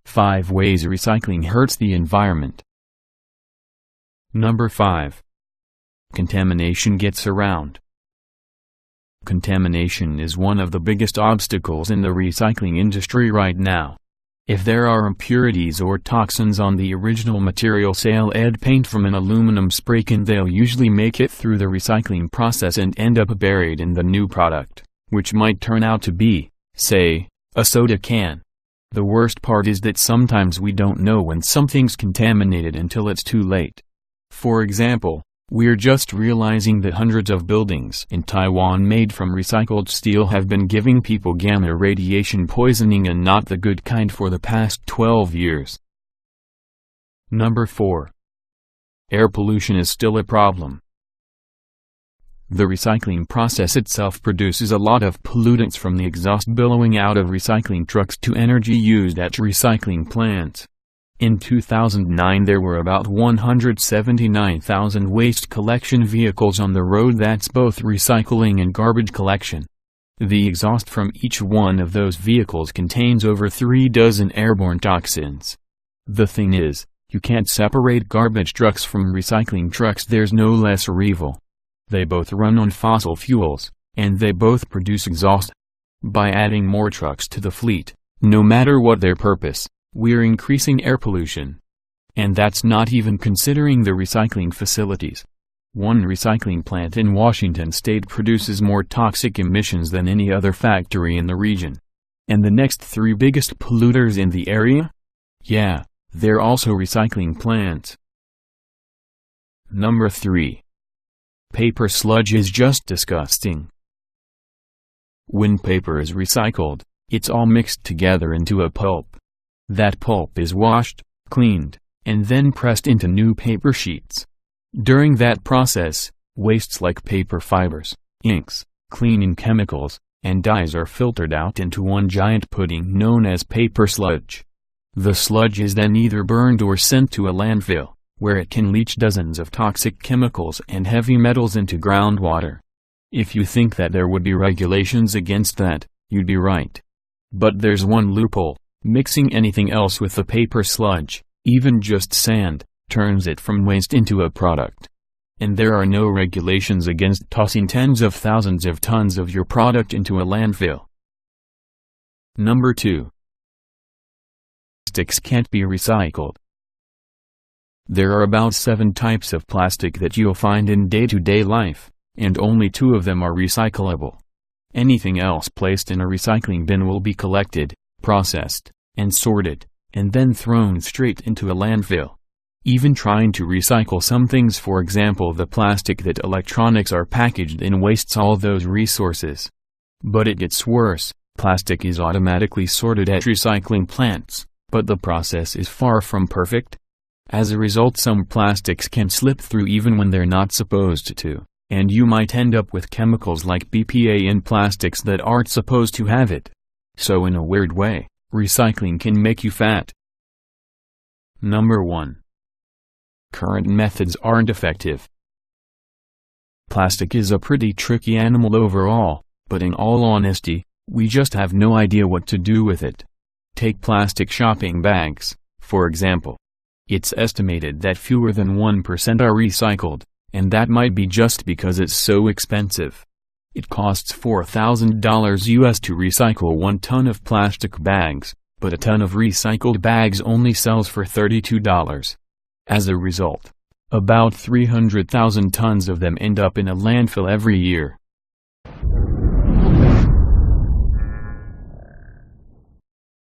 Five ways recycling hurts the environment. Number 5. Contamination gets around. Contamination is one of the biggest obstacles in the recycling industry right now. If there are impurities or toxins on the original material, say lead paint from an aluminum spray can, they'll usually make it through the recycling process and end up buried in the new product, which might turn out to be, say, a soda can. The worst part is that sometimes we don't know when something's contaminated until it's too late. For example, we're just realizing that hundreds of buildings in Taiwan made from recycled steel have been giving people gamma radiation poisoning, and not the good kind, for the past 12 years. Number 4. Air pollution is still a problem. The recycling process itself produces a lot of pollutants, from the exhaust billowing out of recycling trucks to energy used at recycling plants. In 2009 there were about 179,000 waste collection vehicles on the road. That's both recycling and garbage collection. The exhaust from each one of those vehicles contains over 3 dozen airborne toxins. The thing is, you can't separate garbage trucks from recycling trucks. There's no less evil. They both run on fossil fuels, and they both produce exhaust. By adding more trucks to the fleet, no matter what their purpose, we're increasing air pollution. And that's not even considering the recycling facilities. One recycling plant in Washington state produces more toxic emissions than any other factory in the region. And the next 3 biggest polluters in the area? Yeah, they're also recycling plants. Number 3. Paper sludge is just disgusting. When paper is recycled, it's all mixed together into a pulp. That pulp is washed, cleaned, and then pressed into new paper sheets. During that process, wastes like paper fibers, inks, cleaning chemicals, and dyes are filtered out into one giant pudding known as paper sludge. The sludge is then either burned or sent to a landfill, where it can leach dozens of toxic chemicals and heavy metals into groundwater. If you think that there would be regulations against that, you'd be right. But there's one loophole: mixing anything else with the paper sludge, even just sand, turns it from waste into a product. And there are no regulations against tossing tens of thousands of tons of your product into a landfill. Number 2. Plastics can't be recycled. There are about 7 types of plastic that you'll find in day-to-day life, and only 2 of them are recyclable. Anything else placed in a recycling bin will be collected, processed, and sorted, and then thrown straight into a landfill. Even trying to recycle some things, for example the plastic that electronics are packaged in, wastes all those resources. But it gets worse: plastic is automatically sorted at recycling plants, but the process is far from perfect. As a result, some plastics can slip through even when they're not supposed to, and you might end up with chemicals like BPA in plastics that aren't supposed to have it. So in a weird way, recycling can make you fat. Number 1. Current methods aren't effective. Plastic is a pretty tricky animal overall, but in all honesty, we just have no idea what to do with it. Take plastic shopping bags, for example. It's estimated that fewer than 1% are recycled, and that might be just because it's so expensive. It costs $4,000 US to recycle 1 ton of plastic bags, but a ton of recycled bags only sells for $32. As a result, about 300,000 tons of them end up in a landfill every year.